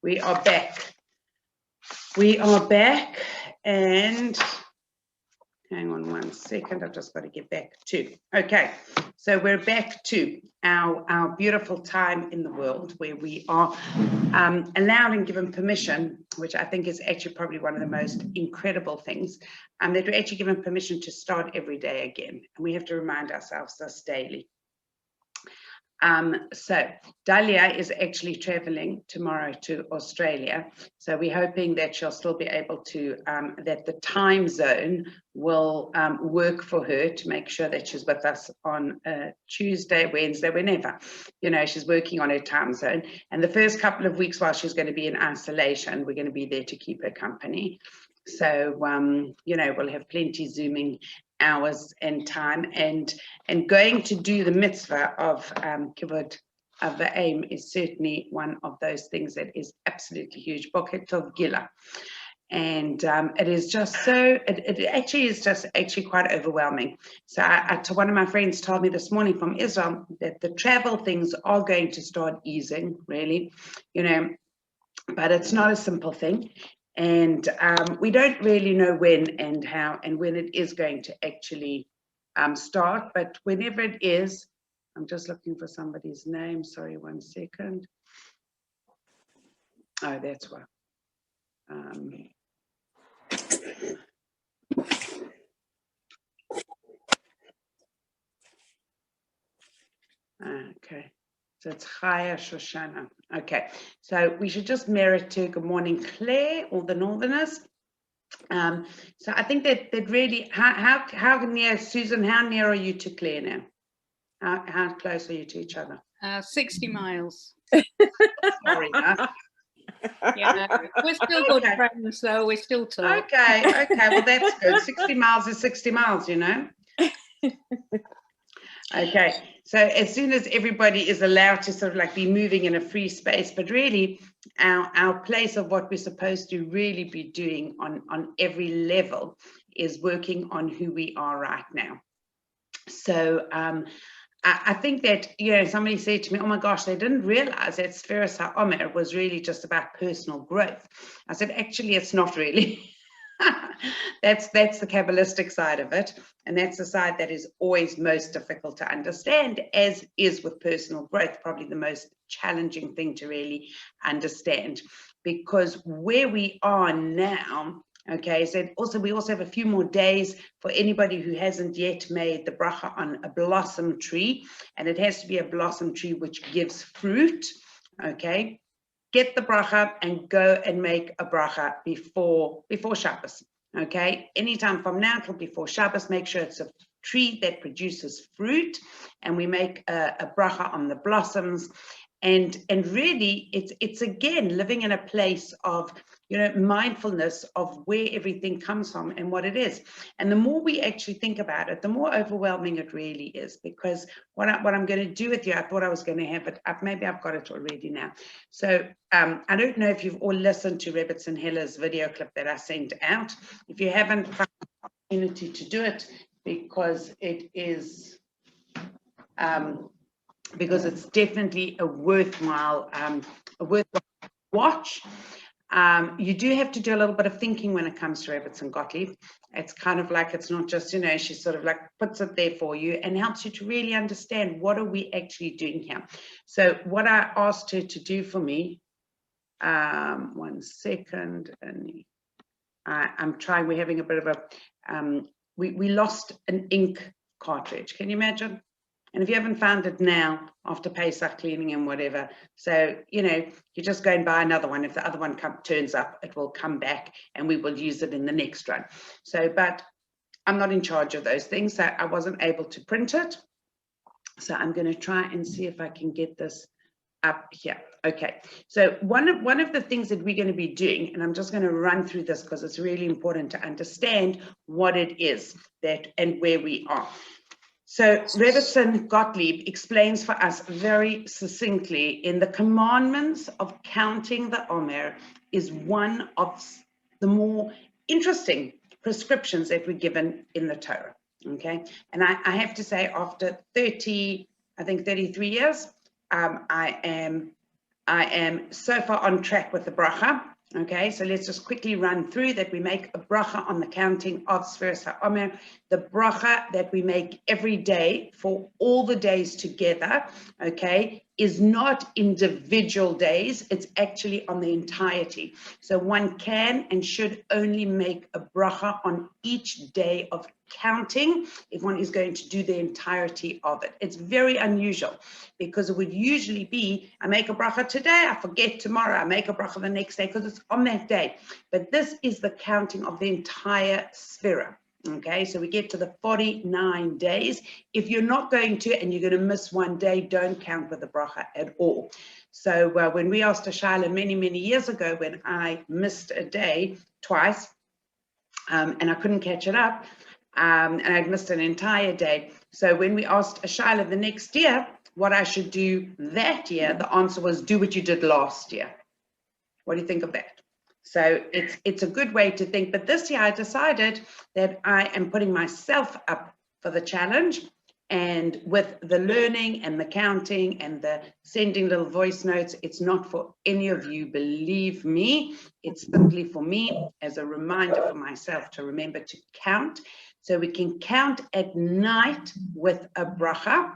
We are back. We are back, and hang on one second, I've just got to get back to, okay, so we're back to our beautiful time in the world where we are allowed and given permission, which I think is actually probably one of the most incredible things, that we're actually given permission to start every day again, and we have to remind ourselves this daily. So Dahlia is actually traveling tomorrow to Australia. So we're hoping that she'll still be able to, that the time zone will work for her to make sure that she's with us on Tuesday, Wednesday, whenever. You know, she's working on her time zone. And the first couple of weeks while she's going to be in isolation, we're going to be there to keep her company. So, you know, we'll have plenty Zooming hours and time, and going to do the mitzvah of kibbud of the aim is certainly one of those things that is absolutely huge. Boker Tov Gila. And it is just so, it actually is just actually quite overwhelming. So one of my friends told me this morning from Israel that the travel things are going to start easing, really, you know, but it's not a simple thing. And we don't really know when and how and when it is going to actually start, but whenever it is, I'm just looking for somebody's name, sorry, one second. Oh, that's why. Okay. So it's Chaya Shoshana. Okay, so we should just merit to good morning, Claire, all the Northerners. So I think that really, how near, Susan, how near are you to Claire now? How close are you to each other? 60 miles. Sorry, huh? Yeah, we're still good friends, though. We're still talking. Okay, well that's good. 60 miles is 60 miles, you know. Okay, so as soon as everybody is allowed to sort of like be moving in a free space, but really our place of what we're supposed to really be doing on every level is working on who we are right now. So I think that, you know, somebody said to me, oh my gosh, they didn't realize that Sferas HaOmer was really just about personal growth. I said, actually, it's not really. That's the Kabbalistic side of it, and that's the side that is always most difficult to understand, as is with personal growth, probably the most challenging thing to really understand, because where we are now, okay, so we also have a few more days for anybody who hasn't yet made the bracha on a blossom tree, and it has to be a blossom tree which gives fruit, okay? Get the bracha and go and make a bracha before Shabbos, okay? Anytime from now till before Shabbos, make sure it's a tree that produces fruit, and we make a bracha on the blossoms. And really, it's again living in a place of, you know, mindfulness of where everything comes from and what it is. And the more we actually think about it, the more overwhelming it really is. Because what I'm going to do with you, I thought I was going to have it up. Maybe I've got it already now. So I don't know if you've all listened to Rebbe and Hella's video clip that I sent out. If you haven't found the opportunity to do it, because it is. Because it's definitely a worthwhile watch. You do have to do a little bit of thinking when it comes to Rebbe and Gottlieb. It's kind of like, it's not just, you know, she sort of like puts it there for you and helps you to really understand what are we actually doing here. So what I asked her to do for me, one second, and I'm trying, we're having a bit of a, we lost an ink cartridge. Can you imagine? And if you haven't found it now, after Pesach cleaning and whatever, so, you know, you just go and buy another one. If the other one turns up, it will come back and we will use it in the next run. So, but I'm not in charge of those things, so I wasn't able to print it. So I'm going to try and see if I can get this up here. Okay, so one of the things that we're going to be doing, and I'm just going to run through this because it's really important to understand what it is that and where we are. So Rebbe Gottlieb explains for us very succinctly in the commandments of counting the Omer is one of the more interesting prescriptions that were given in the Torah, okay? And I have to say, after 33 years, I am I am so far on track with the bracha. Okay, so let's just quickly run through that. We make a bracha on the counting of Sfiras HaOmer, the bracha that we make every day for all the days together, okay, is not individual days, it's actually on the entirety. So one can and should only make a bracha on each day of counting if one is going to do the entirety of it. It's very unusual because it would usually be, I make a bracha today, I forget tomorrow, I make a bracha the next day because it's on that day. But this is the counting of the entire Sfira. Okay, so we get to the 49 days. If you're not going to and you're going to miss one day, don't count with the bracha at all. So when we asked a Shaila many, many years ago, when I missed a day twice and I couldn't catch it up, and I'd missed an entire day. So when we asked a Shaila the next year what I should do that year, the answer was do what you did last year. What do you think of that? So it's a good way to think. But this year I decided that I am putting myself up for the challenge, and with the learning and the counting and the sending little voice notes, it's not for any of you, believe me. It's simply for me as a reminder for myself to remember to count. So we can count at night with a bracha.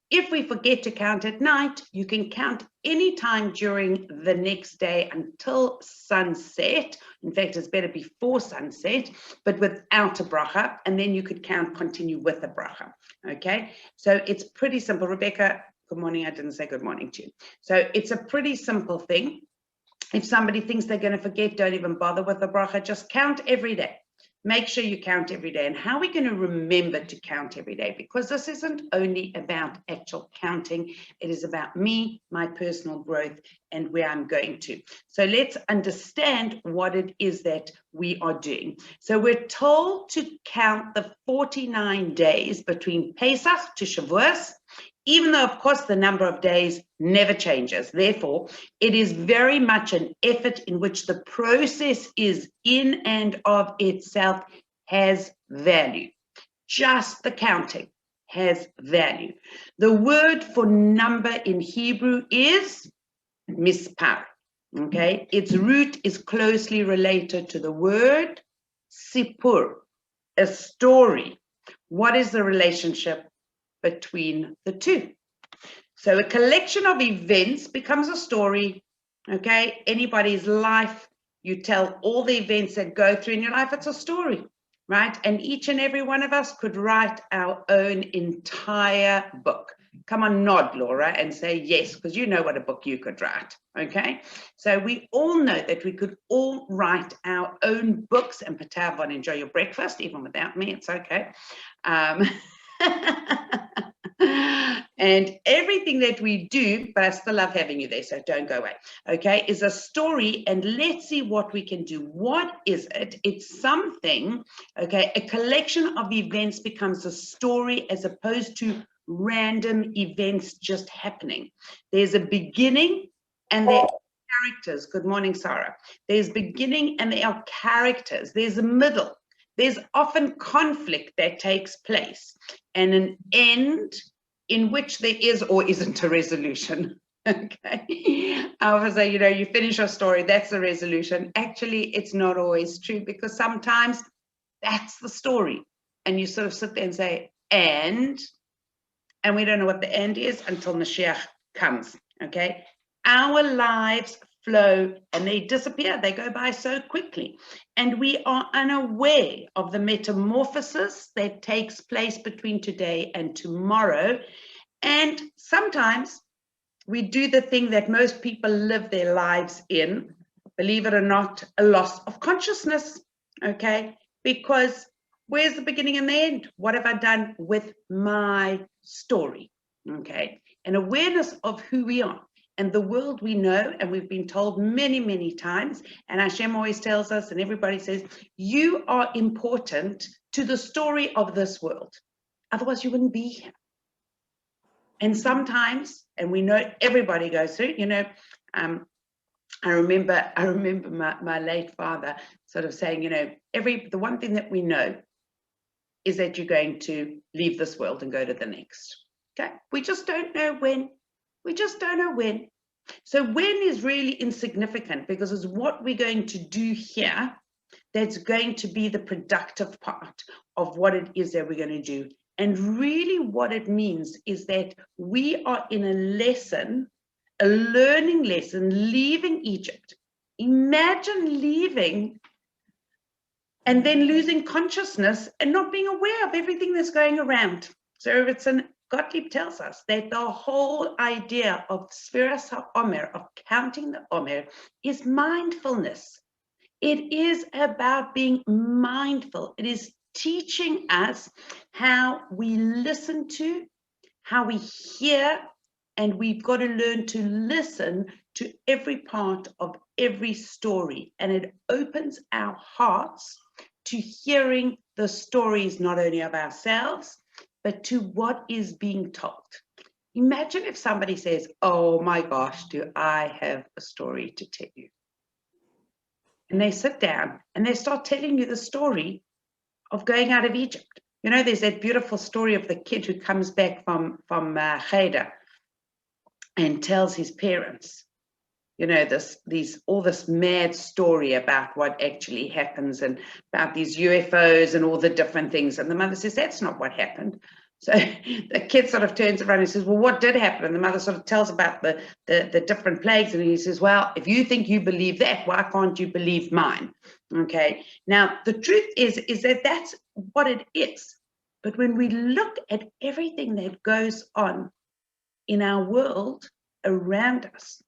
If we forget to count at night, you can count any time during the next day until sunset. In fact, it's better before sunset, but without a bracha, and then you could continue with a bracha, okay? So it's pretty simple. Rebecca, good morning. I didn't say good morning to you. So it's a pretty simple thing. If somebody thinks they're going to forget, don't even bother with the bracha. Just count every day. Make sure you count every day. And how are we going to remember to count every day? Because this isn't only about actual counting. It is about me, my personal growth, and where I'm going to. So let's understand what it is that we are doing. So we're told to count the 49 days between Pesach to Shavuos, even though, of course, the number of days never changes. Therefore, it is very much an effort in which the process is in and of itself has value. Just the counting has value. The word for number in Hebrew is mispar, okay? Its root is closely related to the word sipur, a story. What is the relationship between the two? So a collection of events becomes a story, okay? Anybody's life, you tell all the events that go through in your life, it's a story, right? And each and every one of us could write our own entire book. Come on, nod, Laura, and say yes, because you know what a book you could write, okay? So we all know that we could all write our own books, and Patavon, enjoy your breakfast, even without me, it's okay. And everything that we do, but I still love having you there, so don't go away, okay, is a story, and let's see what we can do. What is it? It's something, okay, a collection of events becomes a story as opposed to random events just happening. There's a beginning and there are characters. Good morning, Sarah. There's beginning and there are characters. There's a middle. There's often conflict that takes place, and an end in which there is or isn't a resolution. Okay. I was say, you know, you finish your story, that's the resolution. Actually, it's not always true, because sometimes that's the story. And you sort of sit there and say, and we don't know what the end is until Mashiach comes. Okay. Our lives flow and they disappear. They go by so quickly. And we are unaware of the metamorphosis that takes place between today and tomorrow. And sometimes we do the thing that most people live their lives in, believe it or not, a loss of consciousness, okay? Because where's the beginning and the end? What have I done with my story, okay? An awareness of who we are and the world we know, and we've been told many, many times, and Hashem always tells us, and everybody says, you are important to the story of this world. Otherwise, you wouldn't be here. And sometimes, and we know everybody goes through, you know, I remember my late father sort of saying, you know, the one thing that we know is that you're going to leave this world and go to the next. Okay, we just don't know when. We just don't know when. So when is really insignificant, because it's what we're going to do here that's going to be the productive part of what it is that we're going to do. And really what it means is that we are in a lesson, a learning lesson, leaving Egypt. Imagine leaving and then losing consciousness and not being aware of everything that's going around. So Gottlieb tells us that the whole idea of Sfiras HaOmer, of counting the Omer, is mindfulness. It is about being mindful. It is teaching us how we listen to, how we hear, and we've got to learn to listen to every part of every story. And it opens our hearts to hearing the stories, not only of ourselves, but to what is being told. Imagine if somebody says, oh my gosh, do I have a story to tell you? And they sit down and they start telling you the story of going out of Egypt. You know, there's that beautiful story of the kid who comes back from Cheder and tells his parents, you know, all this mad story about what actually happens and about these UFOs and all the different things. And the mother says, that's not what happened. So the kid sort of turns around and says, well, what did happen? And the mother sort of tells about the different plagues. And he says, well, if you think you believe that, why can't you believe mine? Okay. Now, the truth is that that's what it is. But when we look at everything that goes on in our world around us,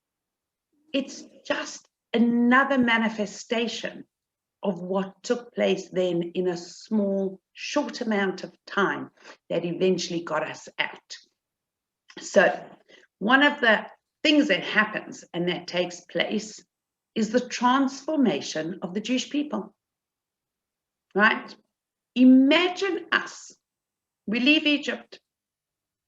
it's just another manifestation of what took place then in a small, short amount of time that eventually got us out. So one of the things that happens and that takes place is the transformation of the Jewish people, right? Imagine us, we leave Egypt,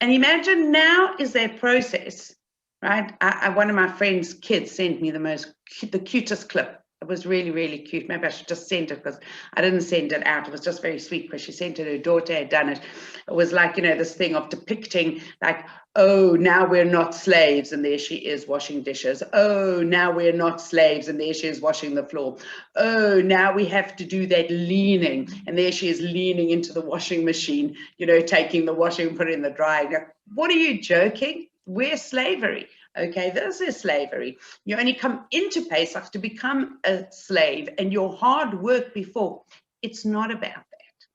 and imagine now is their process, right? One of my friend's kids sent me the cutest clip. It was really, really cute. Maybe I should just send it, because I didn't send it out. It was just very sweet because she sent it, her daughter had done it. It was like, you know, this thing of depicting like, oh, now we're not slaves, and there she is washing dishes. Oh, now we're not slaves, and there she is washing the floor. Oh, now we have to do that leaning, and there she is leaning into the washing machine, you know, taking the washing, put it in the dryer. Now, what are you joking? Where's slavery? Okay, this is slavery. You only come into Pesach to become a slave, and your hard work before, it's not about that.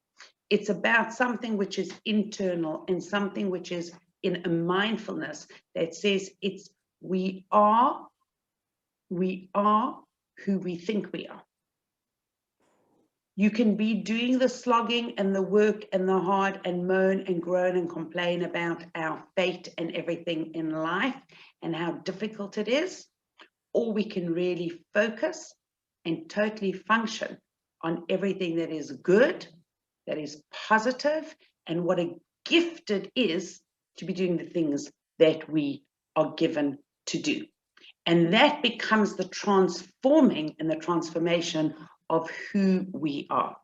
It's about something which is internal and something which is in a mindfulness that says we are who we think we are. You can be doing the slogging and the work and the hard and moan and groan and complain about our fate and everything in life and how difficult it is, or we can really focus and totally function on everything that is good, that is positive, and what a gift it is to be doing the things that we are given to do. And that becomes the transforming and the transformation of who we are.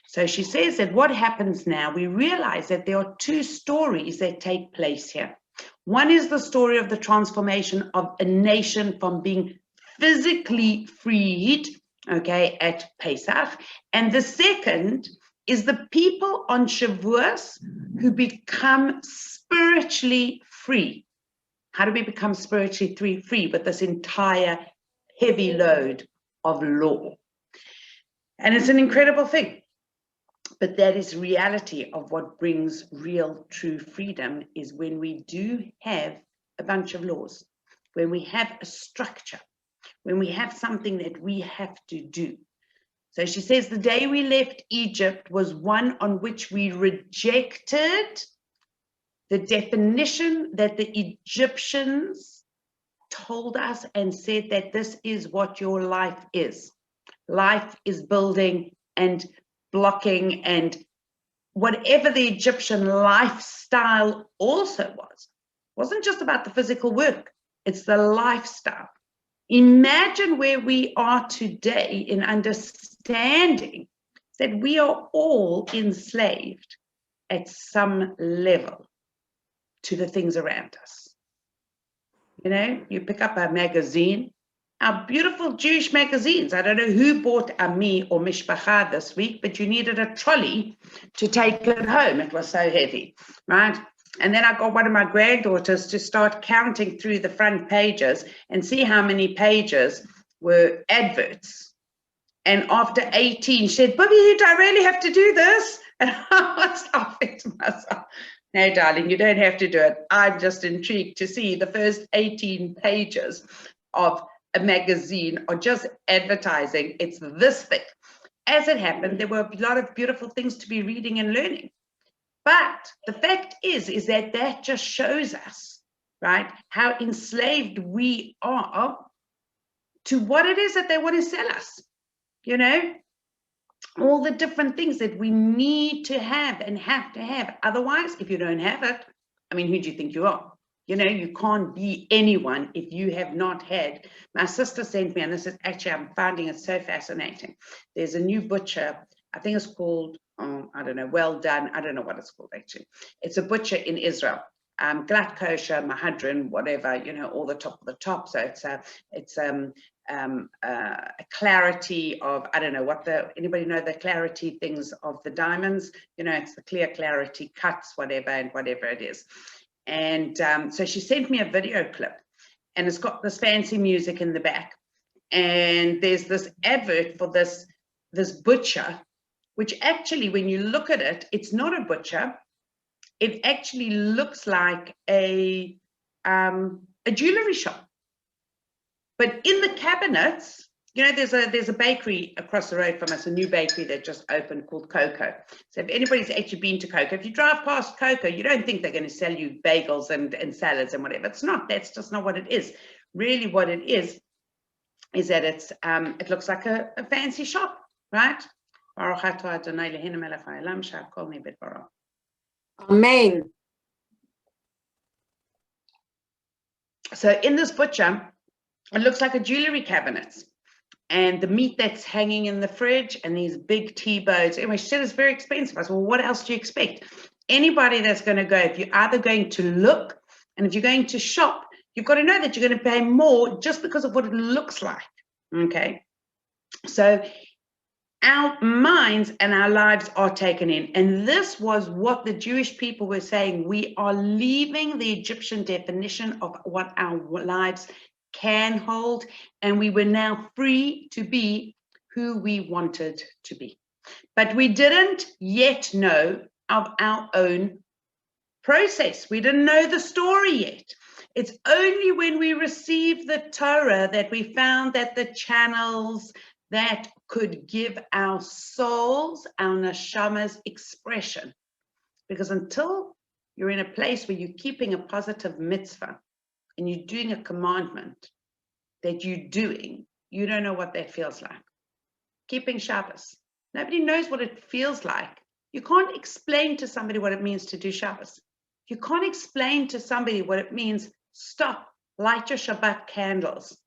So she says that what happens now, we realize that there are two stories that take place here. One is the story of the transformation of a nation from being physically freed, okay, at Pesach. And the second is the people on Shavuos who become spiritually free. How do we become spiritually free with this entire heavy load of law? And it's an incredible thing. But that is reality of what brings real, true freedom, is when we do have a bunch of laws, when we have a structure, when we have something that we have to do. So she says the day we left Egypt was one on which we rejected the definition that the Egyptians told us and said that this is what your life is. Life is building and blocking, and whatever the Egyptian lifestyle also wasn't just about the physical work, it's the lifestyle. Imagine where we are today in understanding that we are all enslaved at some level to the things around us. You know, you pick up a magazine, our beautiful Jewish magazines. I don't know who bought Ami or Mishpacha this week, but you needed a trolley to take it home. It was so heavy, right? And then I got one of my granddaughters to start counting through the front pages and see how many pages were adverts. And after 18, she said, "Bobby, do I really have to do this?" And I was laughing to myself. No, darling, you don't have to do it. I'm just intrigued to see the first 18 pages of a magazine or just advertising. It's this thick. As it happened, there were a lot of beautiful things to be reading and learning. But the fact is that just shows us, right, how enslaved we are to what it is that they want to sell us. You know, all the different things that we need to have and have to have. Otherwise, if you don't have it, I mean, who do you think you are? You know, you can't be anyone if you have not had. My sister sent me, and this is actually, I'm finding it so fascinating. There's a new butcher, I think it's called, I don't know, Well Done. I don't know what it's called actually. It's a butcher in Israel. Glatt kosher, mahadrin, whatever, you know, all the top of the top. So it's a clarity of, I don't know what anybody know the clarity things of the diamonds? You know, it's the clear clarity cuts, whatever, and whatever it is. And so she sent me a video clip, and it's got this fancy music in the back. And there's this advert for this butcher, which actually, when you look at it, it's not a butcher. It actually looks like a jewelry shop. But in the cabinets, you know, there's a bakery across the road from us, a new bakery that just opened called Coco. So if anybody's actually been to Coco, if you drive past Coco, you don't think they're going to sell you bagels and salads and whatever. It's not. That's just not what it is. Really, what it is that it looks like a fancy shop, right? Amen. So in this butcher, it looks like a jewelry cabinet, and the meat that's hanging in the fridge and these big T-bones. Anyway, she said it's very expensive. I said, well, what else do you expect? Anybody that's going to go, if you're either going to look and if you're going to shop, you've got to know that you're going to pay more just because of what it looks like. Okay. So our minds and our lives are taken in. And this was what the Jewish people were saying. We are leaving the Egyptian definition of what our lives can hold, and we were now free to be who we wanted to be. But we didn't yet know of our own process. We didn't know the story yet. It's only when we received the Torah that we found that the channels that could give our souls, our neshamas, expression. Because until you're in a place where you're keeping a positive mitzvah and you're doing a commandment that you're doing, you don't know what that feels like. Keeping Shabbos. Nobody knows what it feels like. You can't explain to somebody what it means to do Shabbos. You can't explain to somebody what it means. Stop, light your Shabbat candles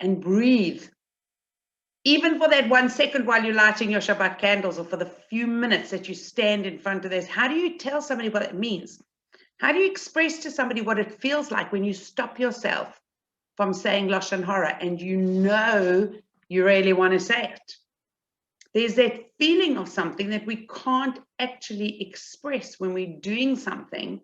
and breathe. Even for that 1 second while you're lighting your Shabbat candles, or for the few minutes that you stand in front of this, how do you tell somebody what it means? How do you express to somebody what it feels like when you stop yourself from saying Lashon Hara and you know you really want to say it? There's that feeling of something that we can't actually express when we're doing something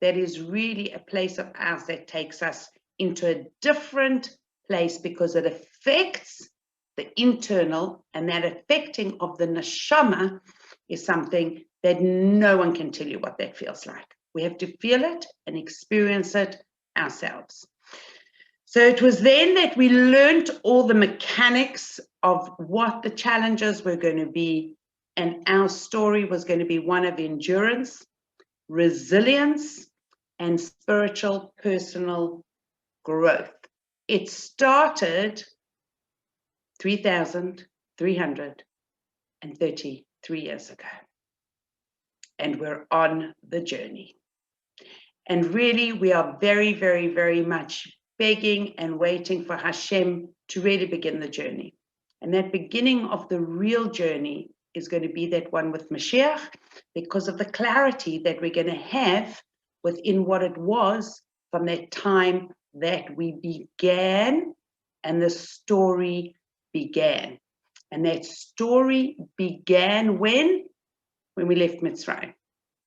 that is really a place of ours that takes us into a different place, because it affects the internal, and that affecting of the neshama is something that no one can tell you what that feels like. We have to feel it and experience it ourselves. So it was then that we learned all the mechanics of what the challenges were going to be, and our story was going to be one of endurance, resilience, and spiritual personal growth. It started 3,333 years ago, and we're on the journey. And really, we are very, very, very much begging and waiting for Hashem to really begin the journey. And that beginning of the real journey is going to be that one with Mashiach, because of the clarity that we're going to have within what it was from that time that we began and the story began. And that story began when we left Mitzrayim,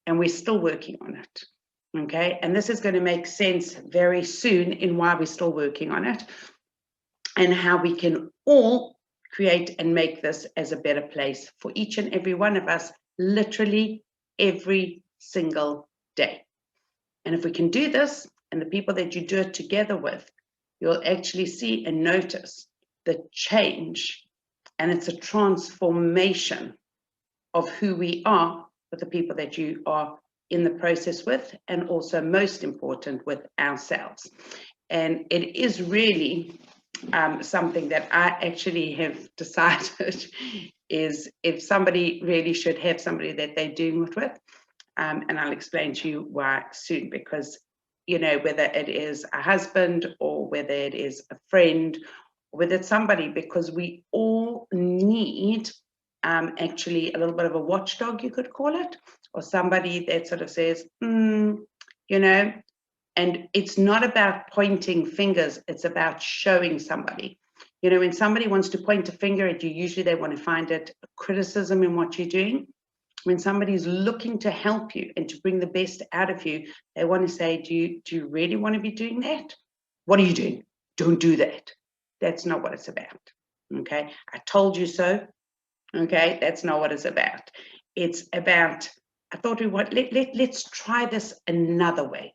and we're still working on it. Okay, and this is going to make sense very soon in why we're still working on it and how we can all create and make this as a better place for each and every one of us, literally every single day. And if we can do this, and the people that you do it together with, you'll actually see and notice the change, and it's a transformation of who we are with the people that you are in the process with, and also most important with ourselves. And it is really something that I actually have decided is if somebody really should have somebody that they're doing it with, and I'll explain to you why soon, because you know, whether it is a husband or whether it is a friend, or whether it's somebody, because we all need actually a little bit of a watchdog, you could call it, or somebody that sort of says, you know, and it's not about pointing fingers, it's about showing somebody. You know, when somebody wants to point a finger at you, usually they want to find it a criticism in what you're doing. When somebody's looking to help you and to bring the best out of you, they want to say, do you really want to be doing that? What are you doing? Don't do that. That's not what it's about. Okay, I told you so. Okay, that's not what it's about. It's about, I thought let's try this another way.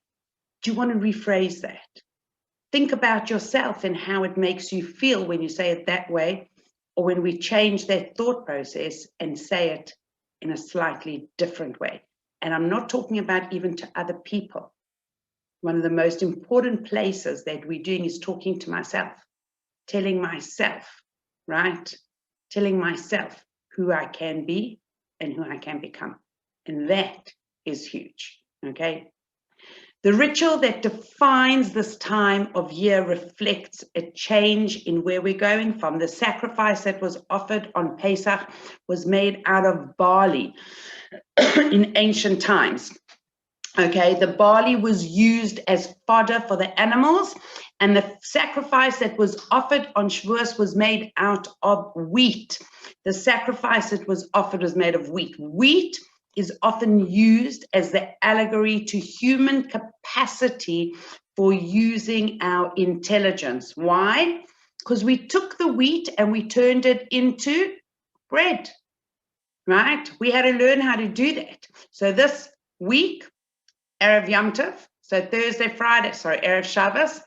Do you want to rephrase that? Think about yourself and how it makes you feel when you say it that way, or when we change that thought process and say it in a slightly different way. And I'm not talking about even to other people. One of the most important places that we're doing is talking to myself, telling myself, right? Telling myself who I can be and who I can become. And that is huge, okay? The ritual that defines this time of year reflects a change in where we're going from. The sacrifice that was offered on Pesach was made out of barley in ancient times. Okay, the barley was used as fodder for the animals, and the sacrifice that was offered on Shavuos was made out of wheat. The sacrifice that was offered was made of wheat. Wheat is often used as the allegory to human capacity for using our intelligence. Why? Because we took the wheat and we turned it into bread, right? We had to learn how to do that. So this week, Erev Yom Tov, so Thursday, Friday, sorry, Erev Shabbos,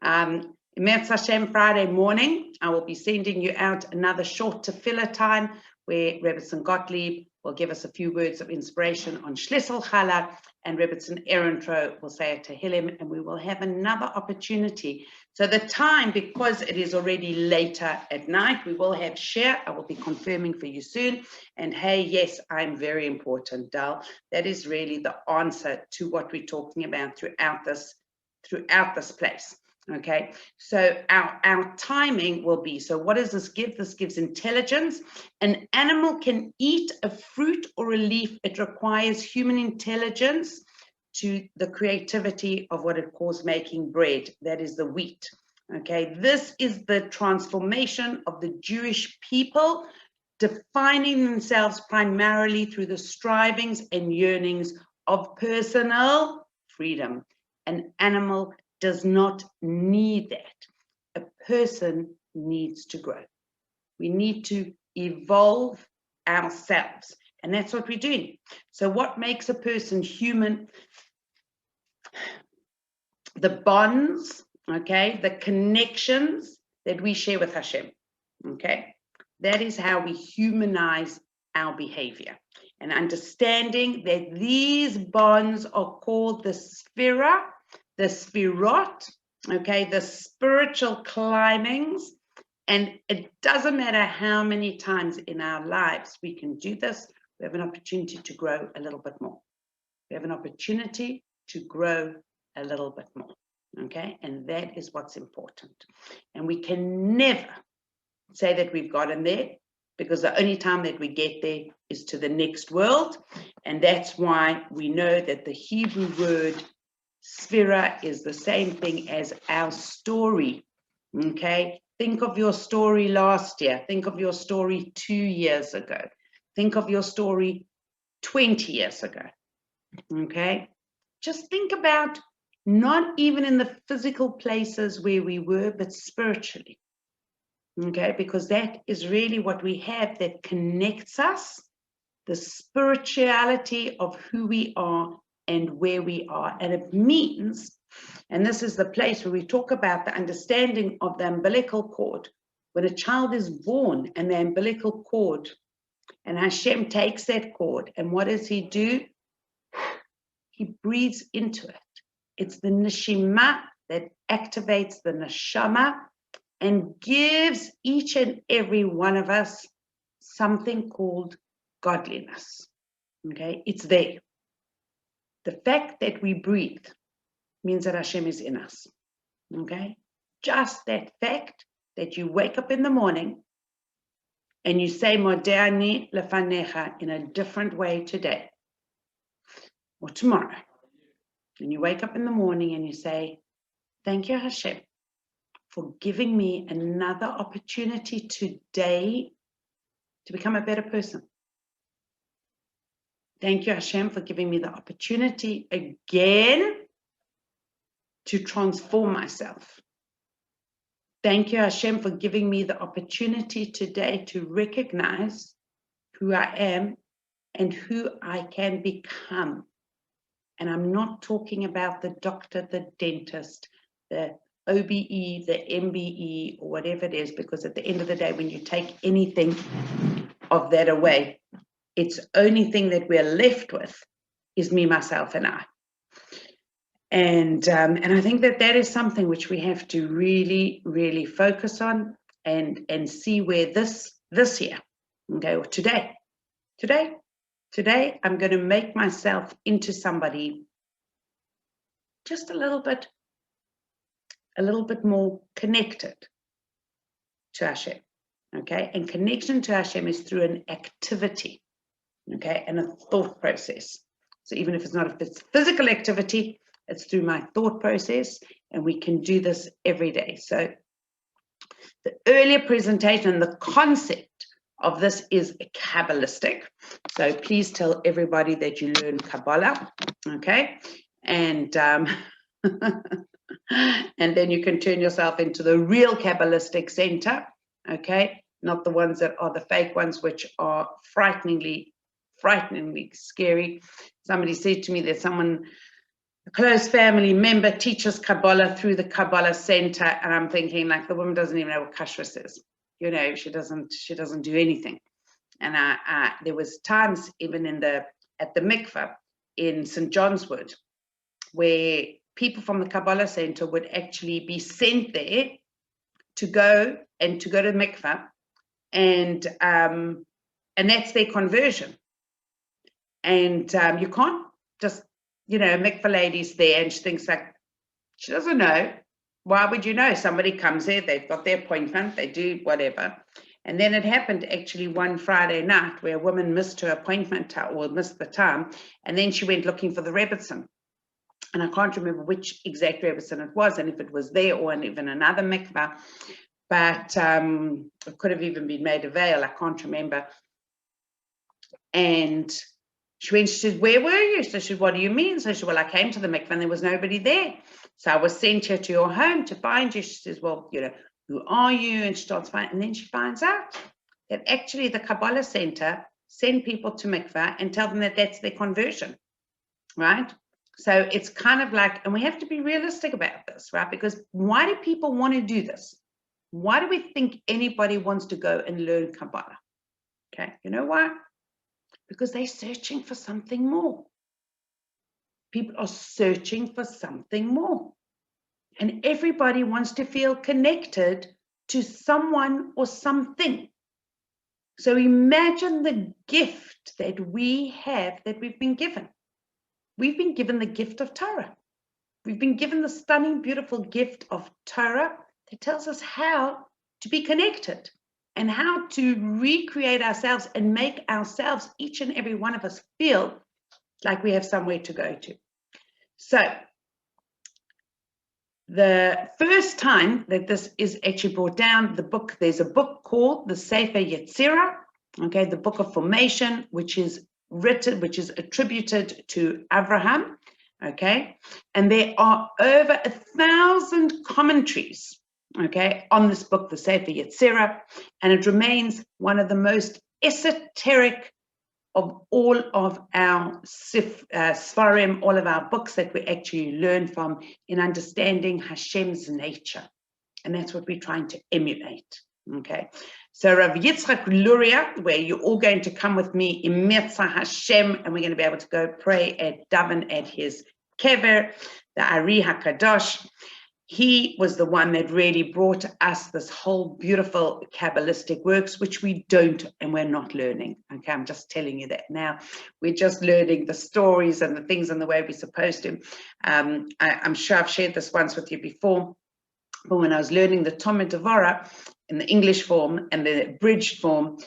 Emetz Hashem Friday morning, I will be sending you out another short tefillah time where Rebbetzin Gottlieb will give us a few words of inspiration on Schlissel Chala, and Rebbetzin Ehrentroh will say a Tehillim, and we will have another opportunity. So the time, because it is already later at night, we will have share. I will be confirming for you soon. And hey, yes, I'm very important, Dal. That is really the answer to what we're talking about throughout this place. Okay, so our timing will be, so what does this give? This gives intelligence. An animal can eat a fruit or a leaf. It requires human intelligence to the creativity of what it calls making bread. That is the wheat. Okay, this is the transformation of the Jewish people, defining themselves primarily through the strivings and yearnings of personal freedom. An animal does not need that. A person needs to grow. We need to evolve ourselves, and that's what we're doing. So what makes a person human? The bonds, okay, the connections that we share with Hashem, okay? That is how we humanize our behavior. And understanding that these bonds are called the sphira, the sphirot, okay, the spiritual climbings. And it doesn't matter how many times in our lives we can do this, we have an opportunity to grow a little bit more. We have an opportunity to grow a little bit more, okay? And that is what's important. And we can never say that we've gotten there, because the only time that we get there is to the next world. And that's why we know that the Hebrew word Sphira is the same thing as our story, okay? Think of your story last year. Think of your story 2 years ago. Think of your story 20 years ago, okay? Just think about not even in the physical places where we were, but spiritually, okay? Because that is really what we have that connects us, the spirituality of who we are and where we are. And it means, and this is the place where we talk about the understanding of the umbilical cord. When a child is born and the umbilical cord, and Hashem takes that cord, and what does he do? He breathes into it. It's the neshima that activates the neshama and gives each and every one of us something called godliness. Okay, it's there. The fact that we breathe means that Hashem is in us. Okay, just that fact that you wake up in the morning and you say Modani lefanecha in a different way today or tomorrow. And you wake up in the morning and you say, thank you, Hashem, for giving me another opportunity today to become a better person. Thank you, Hashem, for giving me the opportunity again to transform myself. Thank you, Hashem, for giving me the opportunity today to recognize who I am and who I can become. And I'm not talking about the doctor, the dentist, the OBE, the MBE, or whatever it is, because at the end of the day, when you take anything of that away, it's only thing that we're left with is me, myself, and I. And I think that that is something which we have to really, really focus on and see where this year, okay, or today, I'm going to make myself into somebody just a little bit more connected to Hashem, okay? And connection to Hashem is through an activity, okay, and a thought process. So even if it's not a physical activity, it's through my thought process, and we can do this every day. So the earlier presentation and the concept of this is Kabbalistic. So please tell everybody that you learn Kabbalah, okay? And and then you can turn yourself into the real Kabbalistic center, okay? Not the ones that are the fake ones, which are frighteningly scary. Somebody said to me that a close family member teaches Kabbalah through the Kabbalah center, and I'm thinking, like, the woman doesn't even know what kashrus is. You know, she doesn't do anything. And there was times even at the mikveh in St. John's Wood where people from the Kabbalah center would actually be sent there to go to the mikveh, and that's their conversion. And you can't just, mikveh lady's there and she thinks, like, she doesn't know. Why would you know? Somebody comes there, they've got their appointment, they do whatever. And then it happened actually one Friday night where a woman missed her appointment or missed the time, and then she went looking for the Rebbitzin. And I can't remember which exact Rebbitzin it was, and if it was there or even another mikveh, but it could have even been Maid of Vale, I can't remember. And she said, where were you? So she said, what do you mean? So she said, well, I came to the mikveh and there was nobody there. So I was sent here to your home to find you. She says, well, who are you? And she starts finding, and then she finds out that actually the Kabbalah center send people to mikveh and tell them that that's their conversion, right? So it's kind of like, and we have to be realistic about this, right? Because why do people want to do this? Why do we think anybody wants to go and learn Kabbalah? Okay, you know why? Because they're searching for something more. People are searching for something more. And everybody wants to feel connected to someone or something. So imagine the gift that we have, that we've been given. We've been given the gift of Torah. We've been given the stunning, beautiful gift of Torah that tells us how to be connected and how to recreate ourselves and make ourselves, each and every one of us, feel like we have somewhere to go to. So the first time that this is actually brought down, there's a book called the Sefer Yetzirah, okay, the Book of Formation, which is attributed to Abraham, okay, and there are over 1,000 commentaries, okay, on this book, the Sefer Yetzirah, and it remains one of the most esoteric of all of our Sfarim, all of our books that we actually learn from in understanding Hashem's nature. And that's what we're trying to emulate, okay? So Rav Yitzchak Luria, where you're all going to come with me in Mirza Hashem, and we're going to be able to go pray at Daven at his kever, the Ari HaKadosh. He was the one that really brought us this whole beautiful Kabbalistic works, which we don't and we're not learning. Okay, I'm just telling you that now. We're just learning the stories and the things and the way we're supposed to. I'm sure I've shared this once with you before, but when I was learning the Talmud Devorah in the English form and the abridged form,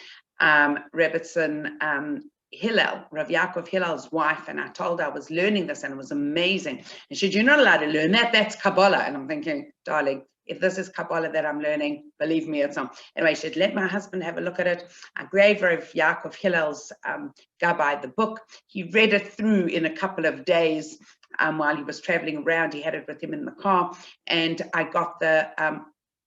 Rebbetzin Hillel, Rav Yaakov Hillel's wife, and I told her I was learning this and it was amazing. And she said, you're not allowed to learn that, that's Kabbalah. And I'm thinking, darling, if this is Kabbalah that I'm learning, believe me, it's not. Anyway, she said, let my husband have a look at it. I gave Rav Yaakov Hillel's Gabbai, the book. He read it through in a couple of days while he was traveling around. He had it with him in the car. And I got the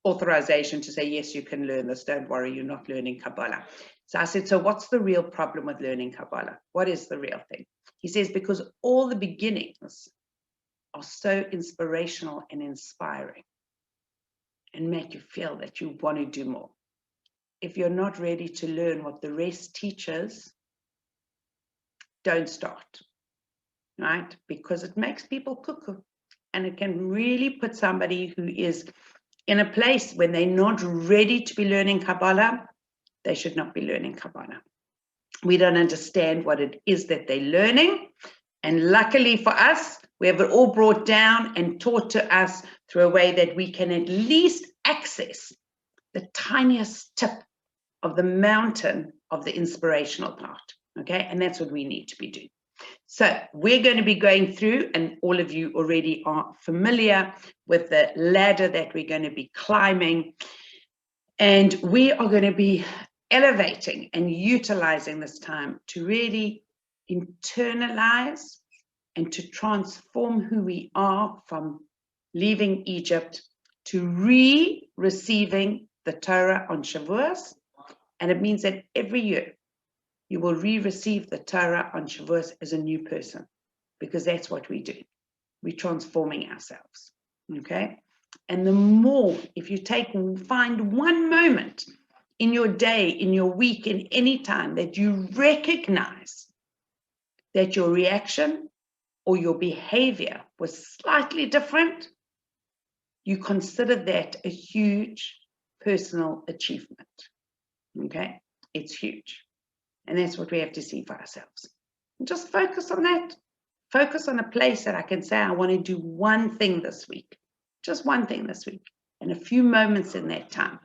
authorization to say, yes, you can learn this. Don't worry, you're not learning Kabbalah. So I said, so what's the real problem with learning Kabbalah? What is the real thing? He says, because all the beginnings are so inspirational and inspiring and make you feel that you want to do more. If you're not ready to learn what the rest teaches, don't start, right? Because it makes people cuckoo, and it can really put somebody who is in a place when they're not ready to be learning Kabbalah. They should not be learning Kabbalah. We don't understand what it is that they're learning. And luckily for us, we have it all brought down and taught to us through a way that we can at least access the tiniest tip of the mountain of the inspirational part, okay? And that's what we need to be doing. So we're going to be going through, and all of you already are familiar with the ladder that we're going to be climbing. And we are going to be elevating and utilizing this time to really internalize and to transform who we are from leaving Egypt to receiving the Torah on Shavuos. And it means that every year you will receive the Torah on Shavuos as a new person, because that's what we do. We're transforming ourselves, okay? And the more, if you find one moment in your day, in your week, in any time that you recognize that your reaction or your behavior was slightly different, you consider that a huge personal achievement, okay? It's huge. And that's what we have to see for ourselves. And just focus on that. Focus on a place that I can say, I want to do one thing this week. Just one thing this week, and a few moments in that time,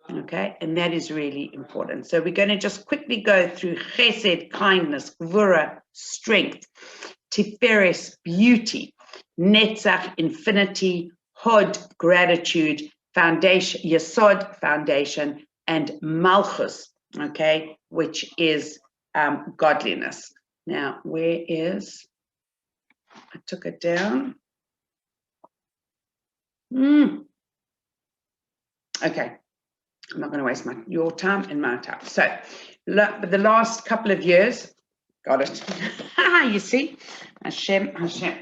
okay? And that is really important. So we're going to just quickly go through chesed, kindness, gvura, strength, tiferes, beauty, netzach, infinity, hod, gratitude, foundation, yesod, foundation, and malchus, okay, which is godliness. Now, where is, I took it down. Okay, I'm not going to waste your time and my time. So, the last couple of years, got it. You see, Hashem,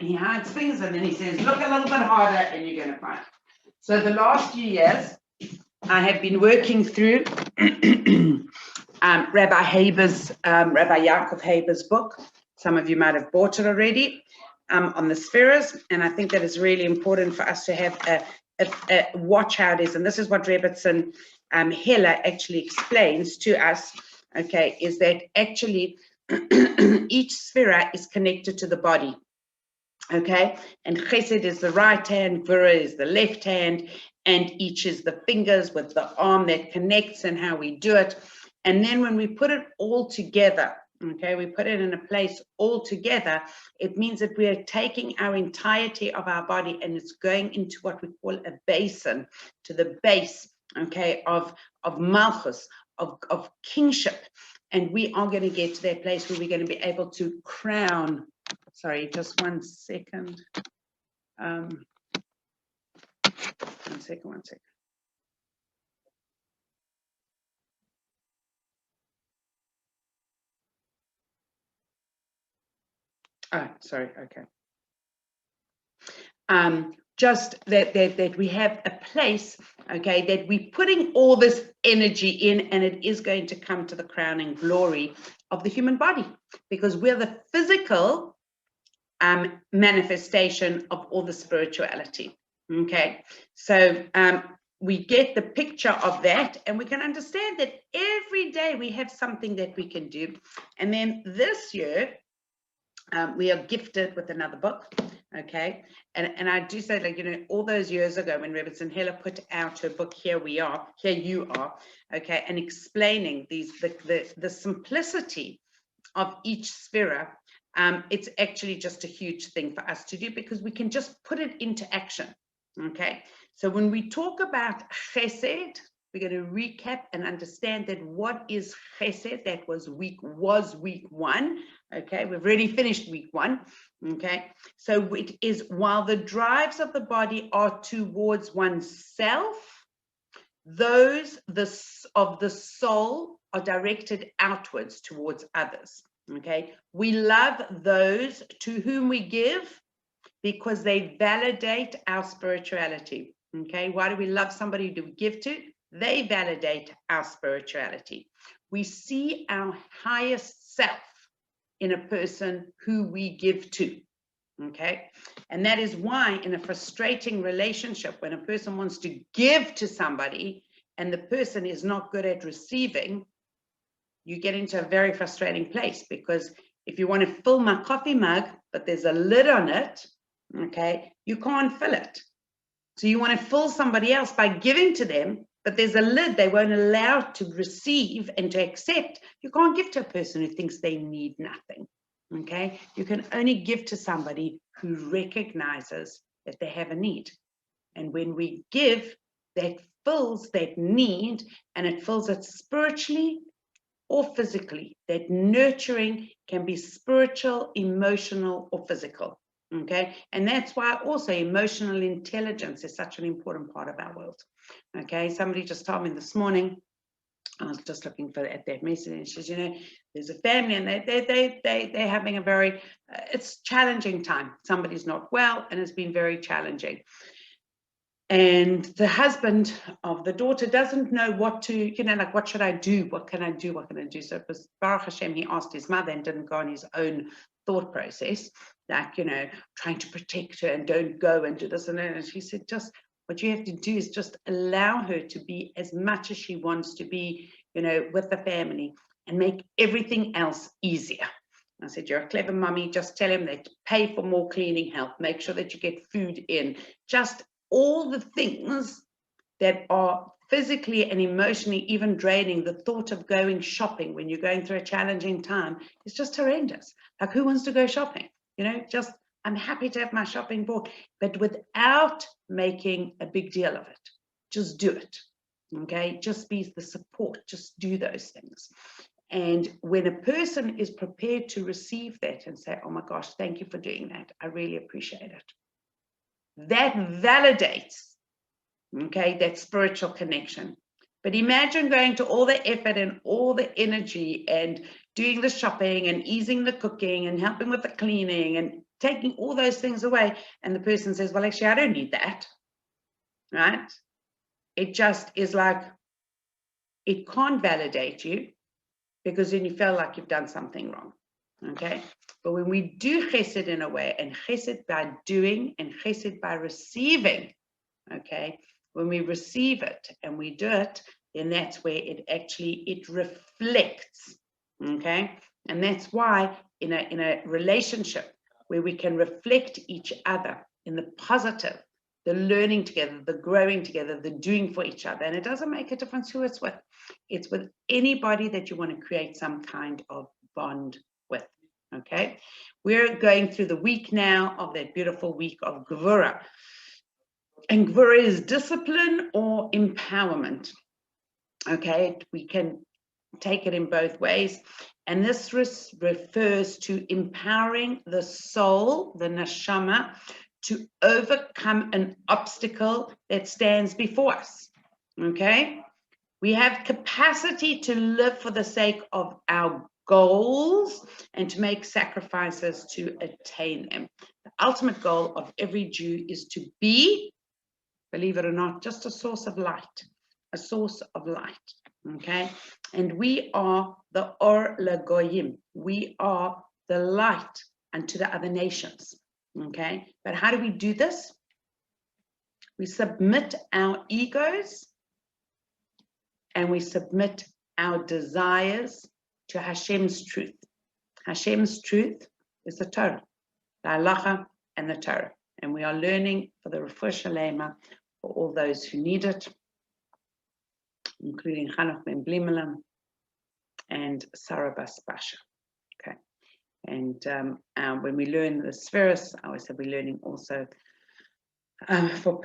he hides things and then he says, look a little bit harder and you're going to find it. So, the last few years, I have been working through Rabbi Yaakov Haber's book. Some of you might have bought it already. On the spheres, and I think that is really important for us to have a watch how it is, and this is what Rebbetzin Hiller actually explains to us, okay, is that actually each sphere is connected to the body, okay, and chesed is the right hand, gvura is the left hand, and each is the fingers with the arm that connects and how we do it. And then when we put it all together, okay, we put it in a place all together, it means that we are taking our entirety of our body and it's going into what we call a basin, to the base, okay, of Malchus, of kingship. And we are going to get to that place where we're going to be able to crown, sorry, just 1 second. 1 second, 1 second. Oh, sorry, okay. Just that we have a place, okay, that we're putting all this energy in, and it is going to come to the crowning glory of the human body, because we're the physical manifestation of all the spirituality, okay? So we get the picture of that, and we can understand that every day we have something that we can do. And then this year, we are gifted with another book, okay? And I do say, like, you know, all those years ago when Reb Hella put out her book, Here You Are, okay, and explaining the simplicity of each sphere, it's actually just a huge thing for us to do, because we can just put it into action, okay? So when we talk about chesed, we're going to recap and understand that what is chesed. That was week 1. Okay, we've already finished week 1. Okay, so it is, while the drives of the body are towards oneself, those of the soul are directed outwards towards others. Okay, we love those to whom we give because they validate our spirituality. Okay, why do we love somebody who do we give to? They validate our spirituality. We see our highest self in a person who we give to, okay? And that is why in a frustrating relationship, when a person wants to give to somebody and the person is not good at receiving, you get into a very frustrating place, because if you want to fill my coffee mug, but there's a lid on it, okay, you can't fill it. So you want to fill somebody else by giving to them, but there's a lid they won't allow to receive and to accept. You can't give to a person who thinks they need nothing, okay? You can only give to somebody who recognizes that they have a need. And when we give, that fills that need, and it fills it spiritually or physically. That nurturing can be spiritual, emotional, or physical. Okay, and that's why also emotional intelligence is such an important part of our world. Okay, somebody just told me this morning, I was just looking at that message, and she says, you know, there's a family and they're having a very, it's challenging time. Somebody's not well and it's been very challenging. And the husband of the daughter doesn't know what to, you know, like, what should I do? What can I do? What can I do? So it was Baruch Hashem, he asked his mother and didn't go on his own thought process, like, you know, trying to protect her and don't go and do this and that. And she said, just what you have to do is just allow her to be as much as she wants to be, you know, with the family, and make everything else easier. I said, you're a clever mummy. Just tell him that, pay for more cleaning help, make sure that you get food in, just all the things that are physically and emotionally even draining. The thought of going shopping when you're going through a challenging time is just horrendous. Like, who wants to go shopping? You know, just, I'm happy to have my shopping bought, but without making a big deal of it. Just do it, okay? Just be the support, just do those things. And when a person is prepared to receive that and say, oh my gosh, thank you for doing that, I really appreciate it, that validates, okay, that spiritual connection. But imagine going to all the effort and all the energy and doing the shopping and easing the cooking and helping with the cleaning and taking all those things away, and the person says, well, actually, I don't need that, right? It just is like, it can't validate you, because then you feel like you've done something wrong, okay? But when we do chesed in a way, and chesed by doing and chesed by receiving, okay, when we receive it and we do it, then that's where it reflects, okay? And that's why in a relationship where we can reflect each other in the positive, the learning together, the growing together, the doing for each other, and it doesn't make a difference who it's with. It's with anybody that you want to create some kind of bond with. Okay, we're going through the week now of that beautiful week of Gvura. And Gvura is discipline or empowerment. Okay, we can take it in both ways. And this refers to empowering the soul, the neshama, to overcome an obstacle that stands before us. Okay, we have capacity to live for the sake of our goals and to make sacrifices to attain them. The ultimate goal of every Jew is to be, believe it or not, just a source of light, a source of light. Okay, and we are the Or Lagoyim. We are the light unto the other nations. Okay, but how do we do this? We submit our egos and we submit our desires to Hashem's truth. Hashem's truth is the Torah, the halacha, and the Torah. And we are learning for the Refuah Shalema for all those who need it, including Hanoch ben Blimelam and Sarah Bas Basha. Okay, and when we learn the Sferos, I always say we're learning also for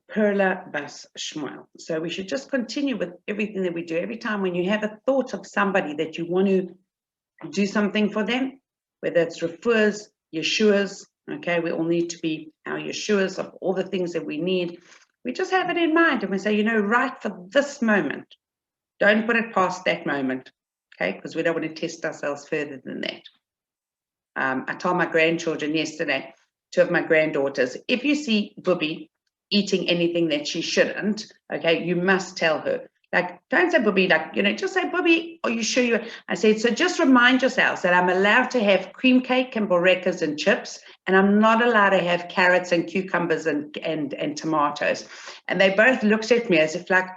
Perla Bas Shmuel. So we should just continue with everything that we do. Every time when you have a thought of somebody that you want to do something for them, whether it's refuahs, Yeshuas, okay, we all need to be our Yeshuas of all the things that we need. We just have it in mind and we say, you know, right for this moment. Don't put it past that moment, okay, because we don't want to test ourselves further than that. I told my grandchildren yesterday, two of my granddaughters, if you see Bubby eating anything that she shouldn't, okay, you must tell her. Like, don't say Bubby, like, you know, just say, Bubby, are you sure you? I said, so just remind yourselves that I'm allowed to have cream cake and borekas and chips, and I'm not allowed to have carrots and cucumbers and tomatoes. And they both looked at me as if like,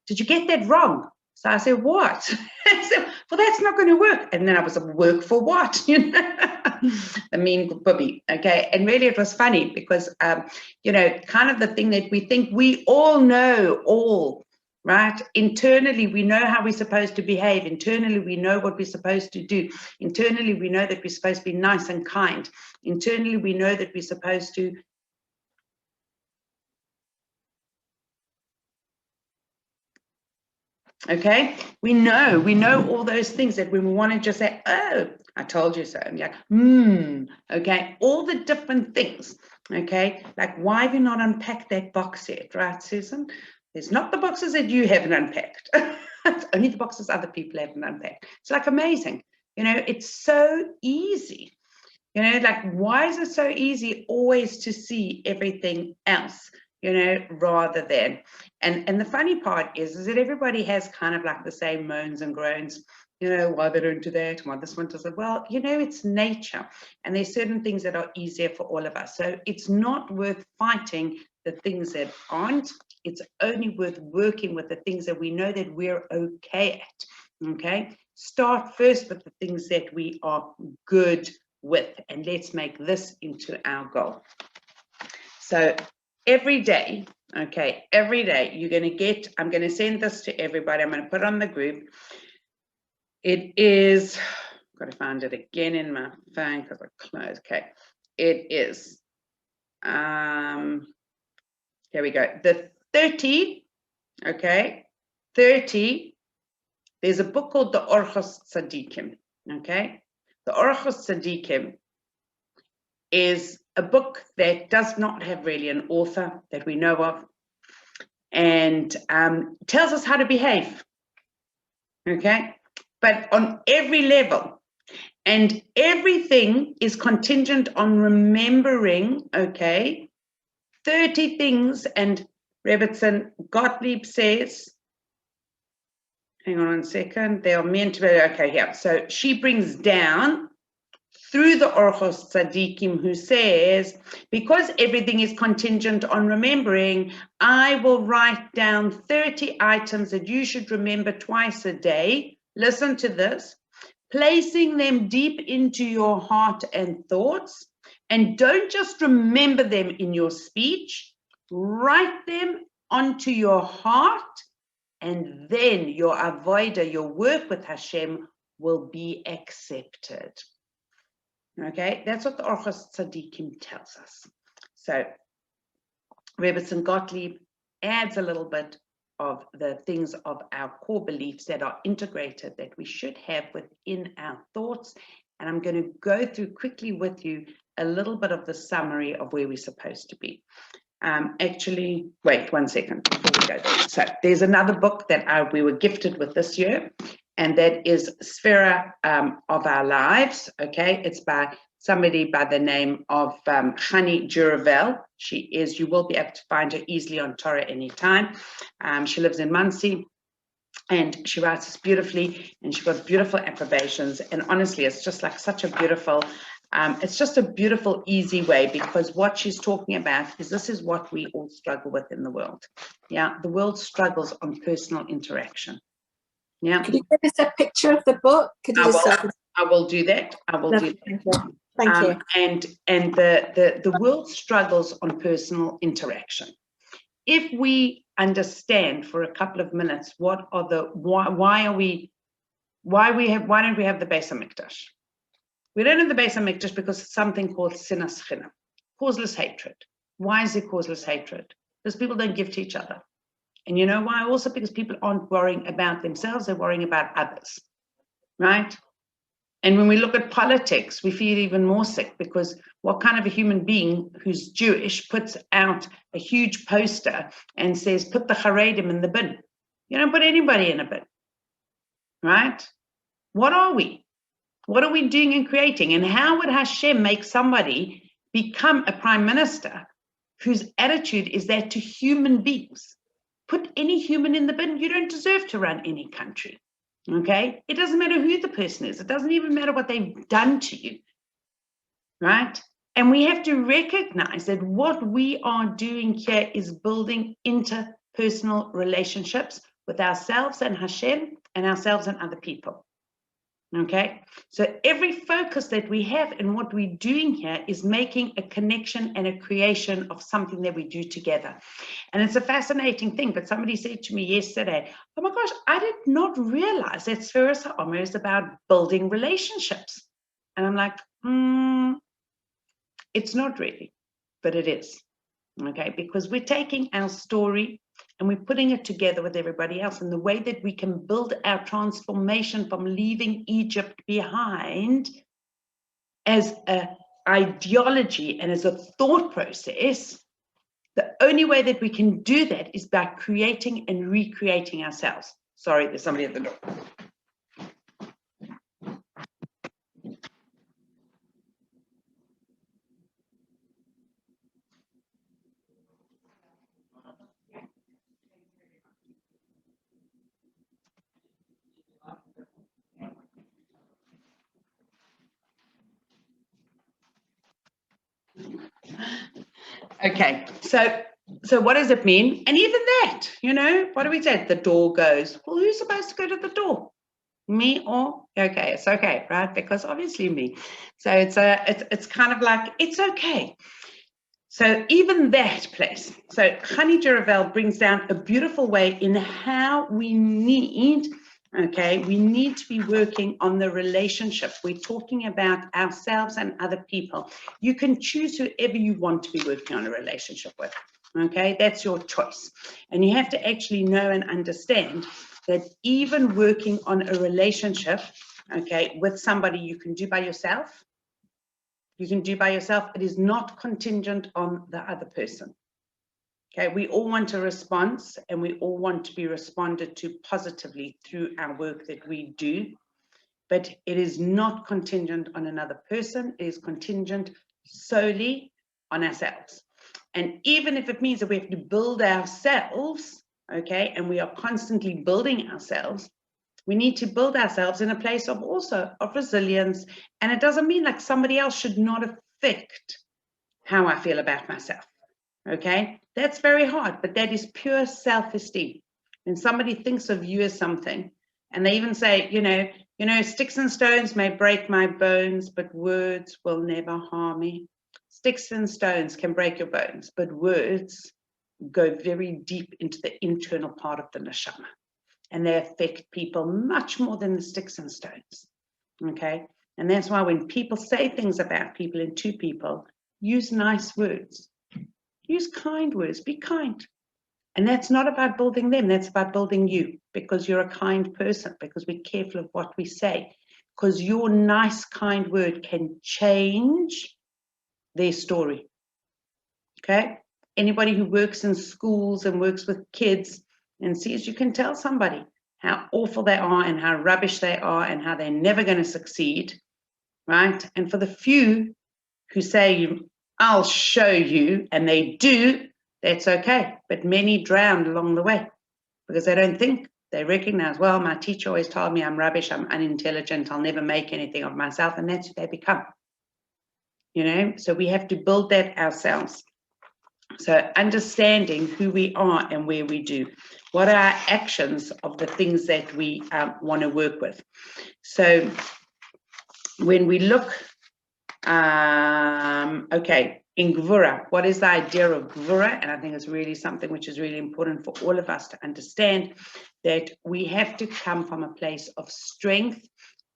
did you get that wrong? So I said, what? I said, well, that's not going to work. And then I was like, work for what? You know, the mean Bubby. Okay. And really it was funny because, you know, kind of the thing that we think we all know all, right? Internally, we know how we're supposed to behave. Internally, we know what we're supposed to do. Internally, we know that we're supposed to be nice and kind. Internally, we know that we're supposed to okay, we know all those things that when we want to just say, oh, I told you so, and you're like, okay, all the different things, okay, like why have you not unpacked that box yet, right, Susan? It's not the boxes that you haven't unpacked, it's only the boxes other people haven't unpacked. It's like amazing, you know, it's so easy, you know, like why is it so easy always to see everything else? You know, rather than, and the funny part is that everybody has kind of like the same moans and groans, you know, why they don't do that, why this one does it. Well, you know, it's nature, and there's certain things that are easier for all of us. So it's not worth fighting the things that aren't. It's only worth working with the things that we know that we're okay at, okay? Start first with the things that we are good with, and let's make this into our goal. So every day, okay, every day you're going to get, I'm going to send this to everybody. I'm going to put it on the group. It is, I've got to find it again in my phone because I closed. Okay, it is, here we go. The 30, okay, 30, there's a book called the Orchos Tzadikim, okay? The Orchos Tzadikim is a book that does not have really an author that we know of, and tells us how to behave, okay? But on every level, and everything is contingent on remembering, okay, 30 things, and Rebbetzin Gottlieb says, hang on a second, they are meant to be, okay, yeah, so she brings down through the Orchos Tzadikim, who says, because everything is contingent on remembering, I will write down 30 items that you should remember twice a day. Listen to this, placing them deep into your heart and thoughts, and don't just remember them in your speech, write them onto your heart, and then your avodah, your work with Hashem, will be accepted. Okay, that's what the Orchos Tzadikim tells us. So Rebbetzin Gottlieb adds a little bit of the things of our core beliefs that are integrated, that we should have within our thoughts. And I'm going to go through quickly with you a little bit of the summary of where we're supposed to be. Actually, wait 1 second before we go there. So there's another book that we were gifted with this year, and that is Sphera of Our Lives. Okay, it's by somebody by the name of Chani Juravel. You will be able to find her easily on Torah anytime. She lives in Muncie, and she writes this beautifully, and she got beautiful approbations. And honestly, it's just like such a beautiful, it's just a beautiful, easy way, because what she's talking about is this is what we all struggle with in the world. Yeah, the world struggles on personal interaction. Yeah. Could you give us a picture of the book? Could you I will do that. I will do that. Thank you. And the world struggles on personal interaction. If we understand for a couple of minutes why don't we have the Beis HaMikdash? We don't have the Beis HaMikdash because it's something called sinas chinam, causeless hatred. Why is it causeless hatred? Because people don't give to each other. And you know why? Also because people aren't worrying about themselves, they're worrying about others, right? And when we look at politics, we feel even more sick, because what kind of a human being who's Jewish puts out a huge poster and says, put the Haredim in the bin? You don't put anybody in a bin, right? What are we? What are we doing and creating? And how would Hashem make somebody become a prime minister whose attitude is that to human beings? Put any human in the bin. You don't deserve to run any country. Okay, it doesn't matter who the person is. It doesn't even matter what they've done to you, right? And we have to recognize that what we are doing here is building interpersonal relationships with ourselves and Hashem, and ourselves and other people. Okay, so every focus that we have in what we're doing here is making a connection and a creation of something that we do together. And it's a fascinating thing, but somebody said to me yesterday, oh my gosh, I did not realize that Sfiras HaOmer is about building relationships. And I'm like, it's not really, but it is. Okay, because we're taking our story and we're putting it together with everybody else. And the way that we can build our transformation from leaving Egypt behind as an ideology and as a thought process, the only way that we can do that is by creating and recreating ourselves. Sorry, there's somebody at the door. Okay, so what does it mean? And even that, you know, what do we say? The door goes. Well, who's supposed to go to the door? Me or okay? It's okay, right? Because obviously me. So it's kind of like it's okay. So even that place. So Chani Juravel brings down a beautiful way in how we need. Okay, we need to be working on the relationship. We're talking about ourselves and other people. You can choose whoever you want to be working on a relationship with. Okay, that's your choice. And you have to actually know and understand that even working on a relationship, okay, with somebody you can do by yourself. You can do by yourself. It is not contingent on the other person. Okay, we all want a response, and we all want to be responded to positively through our work that we do, but it is not contingent on another person. It is contingent solely on ourselves. And even if it means that we have to build ourselves, okay, and we are constantly building ourselves, we need to build ourselves in a place of also of resilience. And it doesn't mean like somebody else should not affect how I feel about myself. Okay, that's very hard, but that is pure self-esteem. When somebody thinks of you as something, and they even say, you know, sticks and stones may break my bones, but words will never harm me. Sticks and stones can break your bones, but words go very deep into the internal part of the neshama, and they affect people much more than the sticks and stones. okay? And that's why when people say things about people and to people, use nice words. Use kind words, be kind. And that's not about building them, that's about building you, because you're a kind person, because we're careful of what we say, because your nice, kind word can change their story, okay? Anybody who works in schools and works with kids and sees, you can tell somebody how awful they are and how rubbish they are and how they're never going to succeed, right? And for the few who say, I'll show you, and they do, that's okay. But many drown along the way because they don't think. They recognize, well, my teacher always told me I'm rubbish, I'm unintelligent, I'll never make anything of myself, and that's who they become. You know, so we have to build that ourselves. So understanding who we are and where we do. What are our actions of the things that we want to work with? So when we look, okay, in Gvura, what is the idea of Gvura? And I think it's really something which is really important for all of us to understand, that we have to come from a place of strength,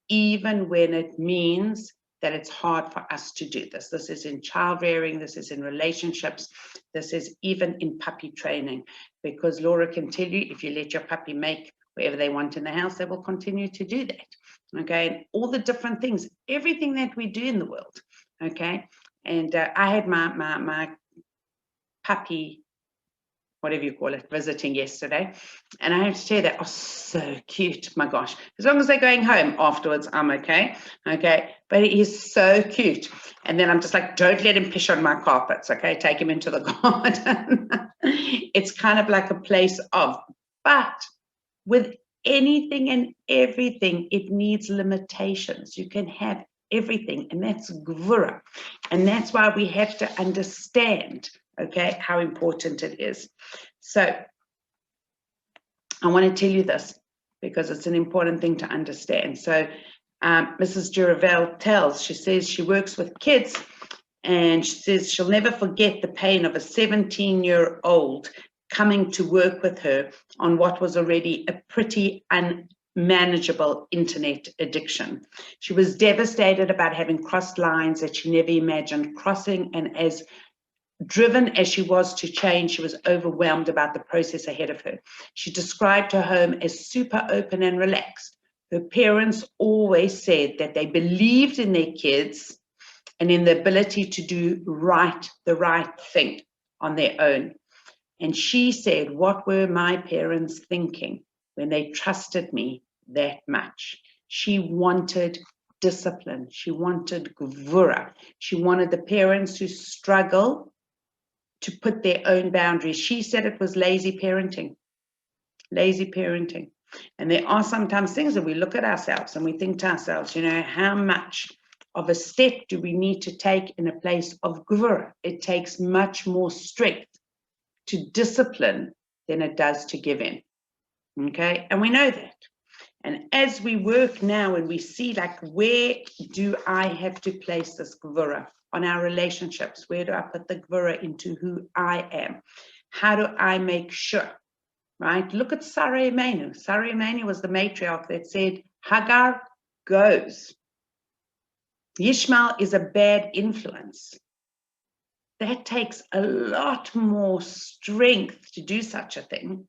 even when it means that it's hard for us to do this. This is in child rearing, this is in relationships, this is even in puppy training, because Laura can tell you, if you let your puppy make whatever they want in the house, they will continue to do that, okay? And all the different things, everything that we do in the world, okay? And I had my puppy, whatever you call it, visiting yesterday. And I have to tell you, they are so cute, my gosh. As long as they're going home afterwards, I'm okay, okay? But he is so cute. And then I'm just like, don't let him piss on my carpets, okay? Take him into the garden. It's kind of like a place of, but with anything and everything, it needs limitations. You can have everything, and that's Gvura. And that's why we have to understand, okay, how important it is. So I want to tell you this because it's an important thing to understand. So Mrs. Duravel tells, she says she works with kids, and she says she'll never forget the pain of a 17-year-old coming to work with her on what was already a pretty unmanageable internet addiction. She was devastated about having crossed lines that she never imagined crossing, and as driven as she was to change, she was overwhelmed about the process ahead of her. She described her home as super open and relaxed. Her parents always said that they believed in their kids and in the ability to do the right thing on their own. And she said, what were my parents thinking when they trusted me that much? She wanted discipline. She wanted Gvura. She wanted the parents who struggle to put their own boundaries. She said it was lazy parenting. Lazy parenting. And there are sometimes things that we look at ourselves and we think to ourselves, you know, how much of a step do we need to take in a place of Gvura? It takes much more strength to discipline than it does to give in, okay? And we know that. And as we work now and we see, like, where do I have to place this Gvura on our relationships? Where do I put the Gvura into who I am? How do I make sure, right? Look at Sarah Imenu. Sarah Imenu was the matriarch that said, Hagar goes. Yishmael is a bad influence. That takes a lot more strength to do such a thing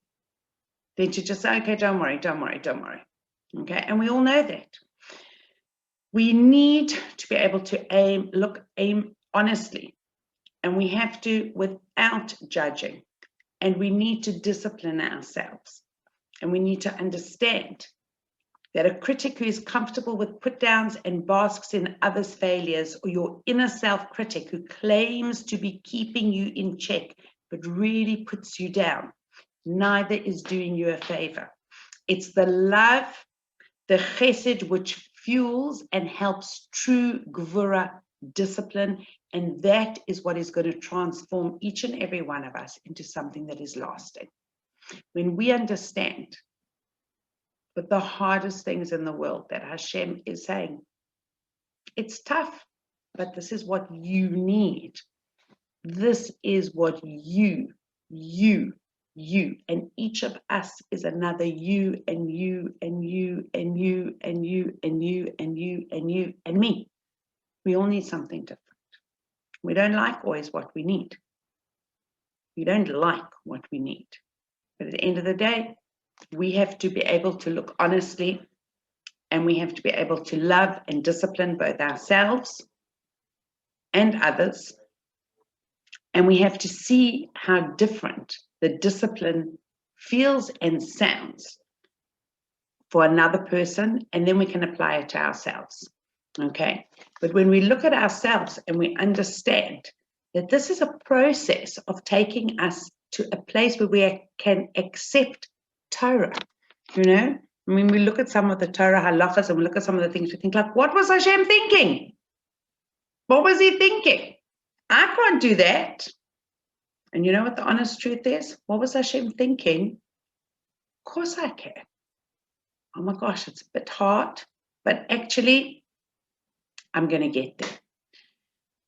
than to just say, okay, don't worry, don't worry, don't worry. Okay, and we all know that. We need to be able to aim honestly, and we have to without judging, and we need to discipline ourselves, and we need to understand that a critic who is comfortable with put downs and basks in others' failures, or your inner self-critic who claims to be keeping you in check, but really puts you down, neither is doing you a favor. It's the love, the chesed, which fuels and helps true Gvura discipline, and that is what is going to transform each and every one of us into something that is lasting. When we understand but the hardest things in the world that Hashem is saying, it's tough, but this is what you need. This is what you you, and each of us is another you, and you, and you, and you, and you, and you, and you, and you, and me. We all need something different. We don't like always what we need. We don't like what we need. But at the end of the day, we have to be able to look honestly, and we have to be able to love and discipline both ourselves and others. And we have to see how different the discipline feels and sounds for another person, and then we can apply it to ourselves. Okay? But when we look at ourselves and we understand that this is a process of taking us to a place where we can accept Torah, you know? I mean, we look at some of the Torah halachas and we look at some of the things, we think like, what was Hashem thinking? What was he thinking? I can't do that. And you know what the honest truth is? What was Hashem thinking? Of course I can. Oh my gosh, it's a bit hard, but actually, I'm going to get there.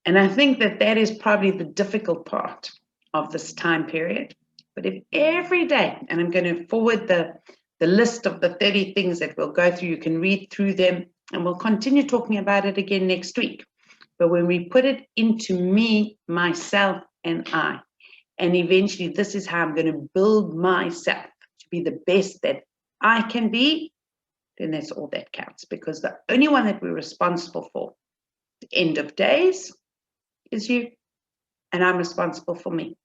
And I think that that is probably the difficult part of this time period. But if every day, and I'm going to forward the list of the 30 things that we'll go through, you can read through them, and we'll continue talking about it again next week. But when we put it into me, myself, and I, and eventually this is how I'm going to build myself to be the best that I can be, then that's all that counts. Because the only one that we're responsible for the end of days is you, and I'm responsible for me.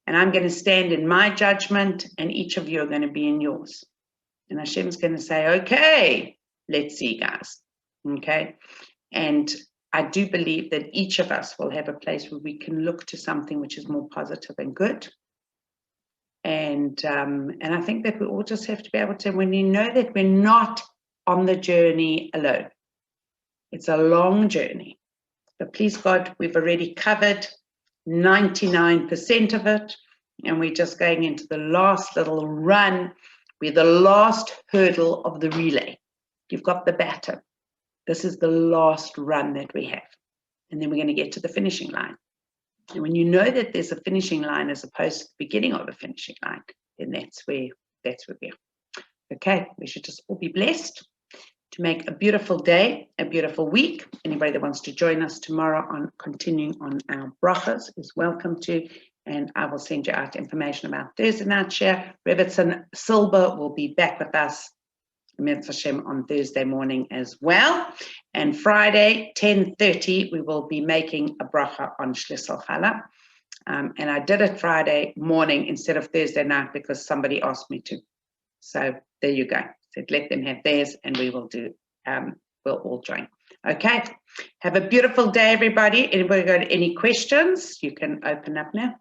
And I'm going to stand in my judgment, and each of you are going to be in yours. And Hashem's going to say, okay, let's see, guys. Okay? And I do believe that each of us will have a place where we can look to something which is more positive and good. And I think that we all just have to be able to, when you know that we're not on the journey alone. It's a long journey. But please God, we've already covered 99% of it. And we're just going into the last little run. We're the last hurdle of the relay. You've got the baton. This is the last run that we have. And then we're going to get to the finishing line. And when you know that there's a finishing line as opposed to the beginning of a finishing line, then that's where we are. Okay, we should just all be blessed to make a beautiful day, a beautiful week. Anybody that wants to join us tomorrow on continuing on our brachas is welcome to. And I will send you out information about Thursday night share. Rebitson Silber will be back with us on Thursday morning as well. And Friday, 10:30, we will be making a bracha on Shlissel Challah. And I did it Friday morning instead of Thursday night because somebody asked me to. So there you go. Said let them have theirs, and we will do. We'll all join. Okay. Have a beautiful day, everybody. Anybody got any questions? You can open up now.